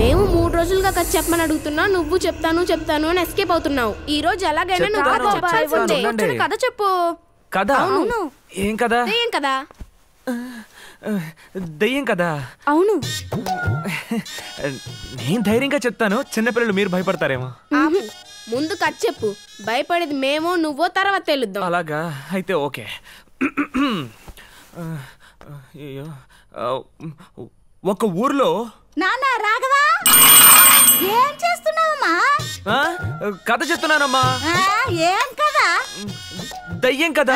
మేము 3 రోజులుగా కథ చెప్పమని అడుగుతున్నా, నువ్వు చెప్తాను అని ఎస్కేప్ అవుతున్నావు. ఈ రోజు ఎలాగైనా నువ్వు కథ చెప్పు. కదా? అవును. ఏం కదా? దెయ్యం కదా. దెయ్యం కదా? అవును. నేను ధైర్యంగా చెప్తాను, చిన్నపిల్లలు మీరు భయపడతారేమో. ముందు కథ చెప్పు, భయపడేది మేమో నువ్వో తర్వాత తెలుద్దాం. అలాగా? అయితే ఓకే. ఒక ఊర్లో నాన్న రాఘవా, ఏం చేస్తున్నావమ్మా? కథ చెప్తున్నానమ్మా. ఏం కదా? దెయ్యం కదా.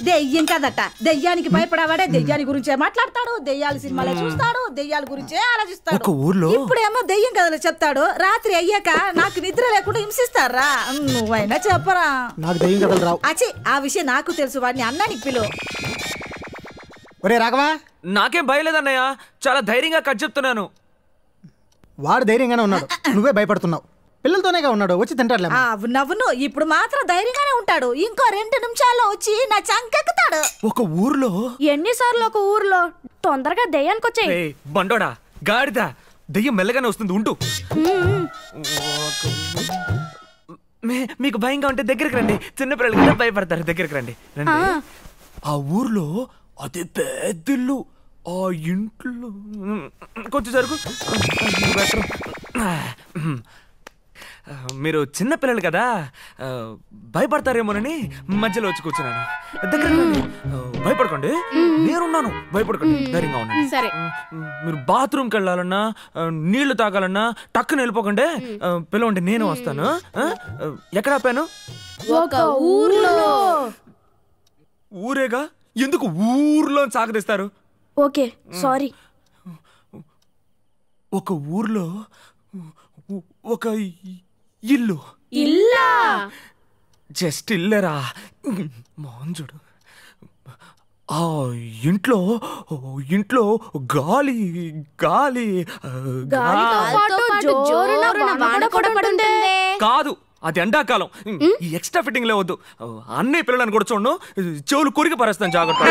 దెయ్యం కదట. దెయ్యానికి భయపడవాడే దెయ్యాని గురించే మాట్లాడతాడు, దెయ్యాల సినిమాలే చూస్తాడు, దెయ్యాల గురించే ఆలోచిస్తాడు. ఒక ఊర్లో ఇప్పుడేమో దెయ్యం కథలు చెప్తాడు, రాత్రి అయ్యాక నాకు నిద్ర లేకుండా హింసిస్తారా? నువ్వైనా చెప్పరా? నాకు దెయ్యం కథలు రావు. అచ్చి, ఆ విషయం నాకు తెలుసు, వాడిని అన్నానికి పిలువు. ఒరే రాఘవా, నాకేం భయలేదన్నయ్య, చాలా ధైర్యంగా కథ చెప్తున్నాను. వాడు ధైర్యంగానే ఉన్నాడు, నువ్వే భయపడుతున్నావు. పిల్లలతోనేగా ఉన్నాడు, వచ్చి తింటాడులే. నవ్వును, ఇప్పుడు మాత్రం ధైర్యంగానే ఉంటాడు. ఇంకో 2 నిమిషాల్లో వచ్చి నా చంకెక్కుతాడు. ఒక ఊర్లో ఎన్నిసార్లు ఒక ఊర్లో? తొందరగా దెయ్యానికి వచ్చాయి. బండోడా, గాడిద, దెయ్యం మెల్లగానే వస్తుంది, ఉండు. మీకు భయంగా ఉంటే దగ్గరికి రండి, చిన్నపిల్లలు కదా భయపడతారు, దగ్గరికి రండి. ఆ ఊర్లో అదే పెద్దిల్లు, ఆ ఇంట్లో కొంచెం జరుగు. మీరు చిన్నపిల్లలు కదా, భయపడతారేమోనని మధ్యలో వచ్చి కూర్చున్నాను. దగ్గర భయపడకండి, నేనున్నాను, భయపడకండి, ధైర్యంగా ఉండండి. సరే. మీరు బాత్రూమ్కి వెళ్ళాలన్నా, నీళ్లు తాగాలన్నా టక్కున వెళ్ళిపోకండి, పిలవండి, నేను వస్తాను. ఎక్కడ ఆపాను? ఒక ఊర్లో. ఊరేగా, ఎందుకు ఊర్లో సాగదీస్తారు? Okay, sorry. ఒక ఊర్లో ఒక ఇల్లు. ఇల్లా? జస్ట్ ఇల్లరా, మోంజుడు. ఆ ఇంట్లో గాలి గాలి కాదు, అది ఎండాకాలం. ఈ ఎక్స్ట్రా ఫిట్టింగ్ లే వద్దు, అన్ని పిల్లలను కూడా చూడను, చెవులు కొరికి పరేస్తాను, జాగ్రత్త.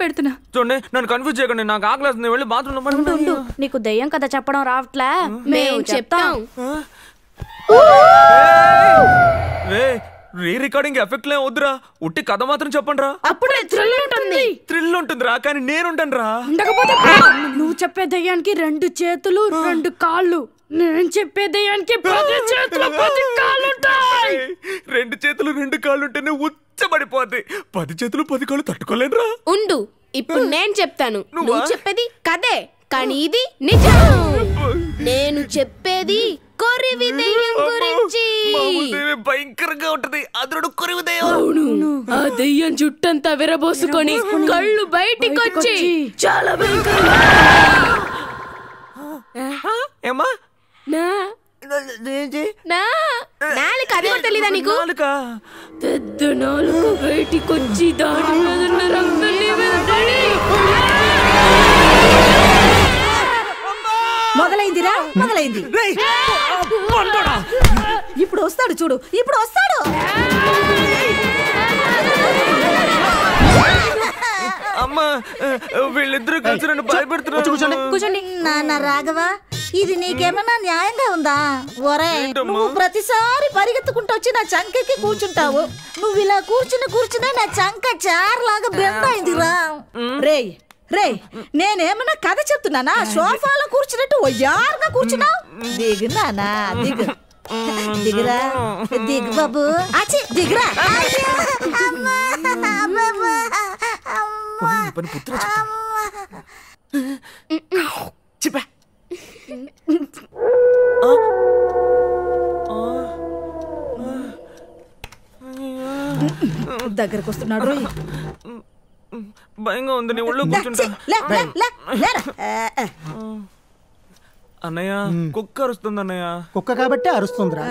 పెడుతున్నా చూడండి, నన్ను కన్ఫ్యూజ్ చేయకండి, నాకు ఆకలేస్తుంది, వెళ్ళి బాత్రూమ్. నీకు దెయ్యం కథ చెప్పడం రావట్లే, మేము చెప్తాం. రీ రికార్డింగ్ ఎఫెక్ట్ లే వద్దురా, ఉట్టి కథ మాత్రం చెప్పండి రా. అప్పుడే థ్రిల్ ఉంటుందిరా, కానీ నేనుంటాను రా. నువ్వు చెప్పే దయ్యానికి 2 చేతులు 2 కాళ్ళు, నేను చెప్పే దయ్యానికి 10 చేతులు 10 కాళ్ళు ఉంటాయి. 2 చేతులు 2 కాళ్ళు ఉంటేనే ఉచ్చబడిపోద్ది, 10 చేతులు 10 కాళ్ళు తట్టుకోలేనురా. ఉండు, ఇప్పుడు నేను చెప్తాను. నువ్వు చెప్పేది కథే, కానీ ఇది నిజం. నేను చెప్పేది కొరివి దెయ్యం గురించి. భయంకరంగా ఉంటది, అదురుడు కొరివి దెయ్యం. అవును, ఆ దెయ్యం జుట్టంతా విరబోసుకొని కళ్ళు బయటికి వచ్చి చాలా భయంకరంగా. ఏమా నాలుక అదే తెలీదా నీకు? పెద్ద నాలుక బయటికి వచ్చి దాని మీద ఉన్న రంగులన్నీ వెంటాడి. మొదలైందిరా, మొదలైంది. ఇప్పుడు వస్తాడు చూడు, ఇప్పుడు వస్తాడు. అమ్మా, వీళ్ళిద్దరూ కలిసి నన్ను భయపెడుతున్నారు. నాన్న రాఘవ, ఇది నీకేమన్నా న్యాయంగా ఉందా? ఒరే, నువ్వు ప్రతిసారి పరిగెత్తుకుంటూ వచ్చి నా చంకకి కూర్చుంటావు. నువ్వు ఇలా కూర్చునే నా చంక చార్లాగా బెండ్ అయిందిరా. రేయ్ రేయ్, నేనేమన్నా కథ చెప్తున్నానా? సోఫాలో కూర్చున్నట్టు ఒయ్యారుగా కూర్చున్నావు. దిగు నానా, దిగు, దిగురా, దిగు బాబు. అచ్చి, దిగురా. దగ్గరకు వస్తున్నాడు. భయంగా ఉంది, నీ ఒళ్ళో కూర్చుంటా. అన్నయ్య, కుక్క అరుస్తుంది అన్నయ్య. కుక్క కాబట్టి అరుస్తుందిరా.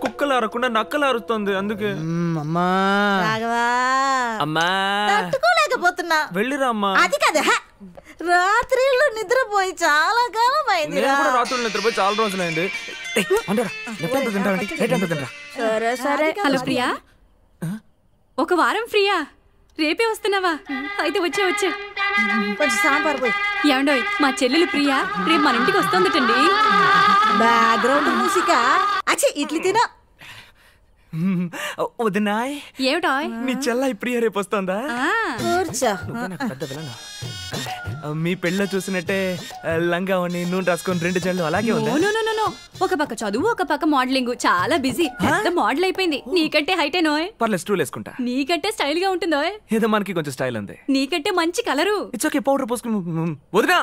కుక్కలు అరకుండా నక్కలు అరుస్తుంది, అందుకే. అమ్మా అమ్మా, తట్టుకోలేకపోతున్నా. వెళ్ళిరా అమ్మా. అది కదా, రాత్రిళ్ళు నిద్రపోయి చాలా కాలం అయింది. రాత్రులు నిద్రపోయి చాలా రోజులైంది. సరే సరే. హలో ప్రియా, ఒక వారం ఫ్రీయా? రేపే వస్తున్నావా? అయితే వచ్చే కొంచెం సాంబార్ పోయి. ఏమండోయ్, మా చెల్లెలు ప్రియా రేపు మన ఇంటికి వస్తుందటండి. బ్యాక్గ్రౌండ్ మ్యూజికా? అచ్చే ఇడ్లీ తినో. వదినాయ్, ఏమిటాయ్? నీ చెల్ల ప్రియ రేపు వస్తుందా? కూర్చో. పెద్ద విలన్. మీ పెళ్ళిలో చూసినట్టే లంగా ఉని నూనె రాసుకొని 2 జళ్ళు అలాగే ఉందా? నో, ఒక పక్క చదువు, ఒక పక్క మోడలింగ్. చాలా బిజీ. పెద్ద మోడల్ అయిపోయింది. నీకంటే హైటే నోయ్. పర్లేదు, స్టూల్ వేసుకుంటా. నీకంటే స్టైల్ గా ఉంటుందోయ్. ఏదో మనకి కొంచెం స్టైల్ ఉంది. నీకంటే మంచి కలరు. ఇట్స్ ఓకే, పౌడర్ పోసుకుని. వదినా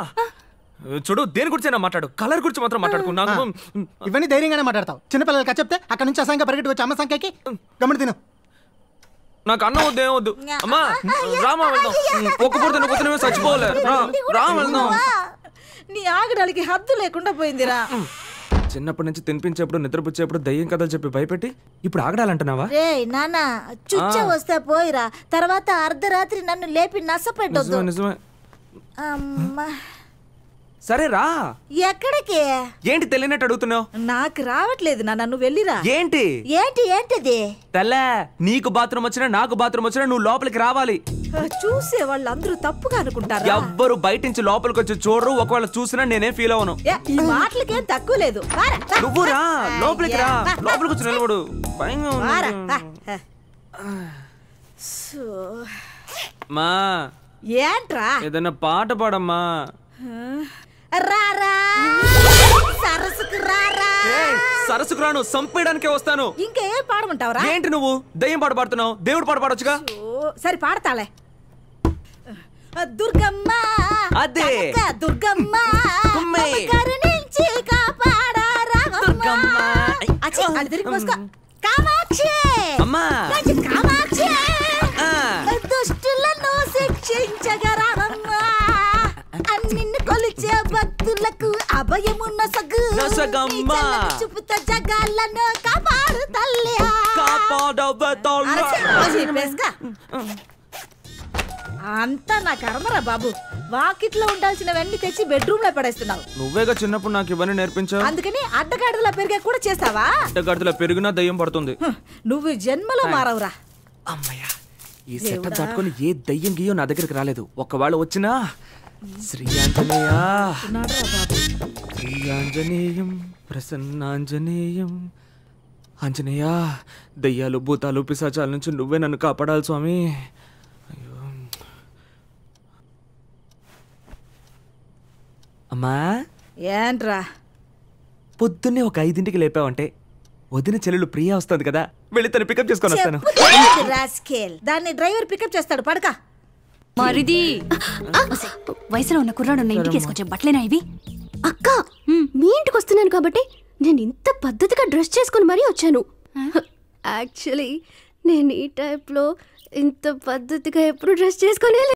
చూడు, దేని గురించి మాట్లాడు, కలర్ గురించి మాత్రం మాట్లాడుకున్నాను. ఇవన్నీ ధైర్యంగానే మాట్లాడతావు. చిన్నపిల్లలకి చెప్తే అక్కడ నుంచి అసంఖ్య పరిగెట్టి వచ్చి అమ్మ సంఖ్యకి గమని తిను. నాకు అన్నం వద్దు, ఏం వద్దు. అమ్మా రామా వెళ్దాం. ఒక్క పూట నువ్వు చచ్చిపోలే. రా వెళ్దాం. నీ ఆగడానికి హద్దు లేకుండా పోయిందిరా. చిన్నప్పటి నుంచి తినిపించేప్పుడు నిద్రపుచ్చేప్పుడు దయ్యం కథలు చెప్పి భయపెట్టి ఇప్పుడు ఆగడాలంటున్నావా? రే నాన్న, చుచ్చ వస్తే పోయిరా. తర్వాత అర్ధరాత్రి నన్ను లేపి నసపెట్టొద్దు. నిజమే. అమ్మా, సరే రా. ఎక్కడికి? ఏంటి తెలియనట్టు అడుగుతున్నావు? నాకు రావట్లేదు నాన్న, నువ్వు వెళ్ళిరా. ఏంటి ఏంటిది? తెల్ల, నీకు బాత్రూమ్ వచ్చినా నాకు బాత్రూమ్ వచ్చినా నువ్వు లోపలికి రావాలి. చూసే వాళ్ళందరూ తప్పుగా అనుకుంటారు. ఎవ్వరు బయట నుంచి లోపలికి వచ్చి చూడరు. ఒకవేళ చూసినా నేనేం ఫీల్ అవను. ఈ మాటలకేం తక్కువ లేదు. నువ్వు రా, లోపలికి రా. లోపలికి వచ్చి నిలబడు. భయంగా మా ఏంట్రా? ఏదైనా పాట పాడమ్మా. రారా, సరస్సుకు రారా. సరస్సుకు రాను, సంపేయడానికే వస్తాను. ఇంకా ఏం పాడమంటావురా? ఏంటి నువ్వు దయ్యం పాట పాడుతున్నావు? దేవుడు పాట పాడొచ్చుగా. సరే పాడతాలే. దుర్గమ్మ, అదే దుర్గమ్మ, కరుణించి కాపాడారా దుర్గమ్మ. కామాక్షి, అమ్మా కామాక్షి, దుష్టులను శిక్షించగరామమ్మా. నిన్ను కొలిచే భక్తులకు అభయమున్న సగమ్మ. చూపుత జగాలను కాపాడు తల్లి. అంతా నా కర్మరా బాబు. వాకిట్లో ఉండాల్సినవన్నీ తెచ్చి బెడ్రూమ్ లో పడేస్తున్నావు. నువ్వేగా చిన్నప్పుడు నాకు ఇవన్నీ నేర్పించావు. అందుకని అడ్డగాడిదలా పెరిగా కూడా చేస్తావా? అడ్డగాడిదలా పెరిగినా దయ్యం పడుతుంది. నువ్వు జన్మలో మారవురా. అమ్మయ్యా, ఈ సెటప్ దాటుకొని ఏ దయ్యం గీయో నా దగ్గరికి రాలేదు. ఒకవేళ వచ్చినా శ్రీ ఆంజనేయం ప్రసన్నాంజనేయం. ఆంజనేయ, దయ్యాలు భూతాలు పిశాచాల నుంచి నువ్వే నన్ను కాపాడాలి స్వామి. అయ్యో అమ్మా. ఏంట్రా? పొద్దున్నే ఒక 5ంటికి లేపావంటే వదిన చెల్లెలు ప్రియా వస్తుంది కదా, వెళ్ళి తను పికప్ చేసుకొని వస్తాను. దాన్ని డ్రైవర్ పికప్ చేస్తాడు. పడక మరిది వయసులో ఉన్న కుర్రాడు ఇంటికి వేసుకొచ్చే బట్టలేనా ఇవి? అక్క, మీ ఇంటికి వస్తున్నాను కాబట్టి నేను ఇంత పద్ధతిగా డ్రెస్ చేసుకుని మరీ వచ్చాను. యాక్చువల్లీ నేను ఈ టైప్లో ఇంత పద్ధతిగా ఎప్పుడు డ్రెస్ చేసుకునే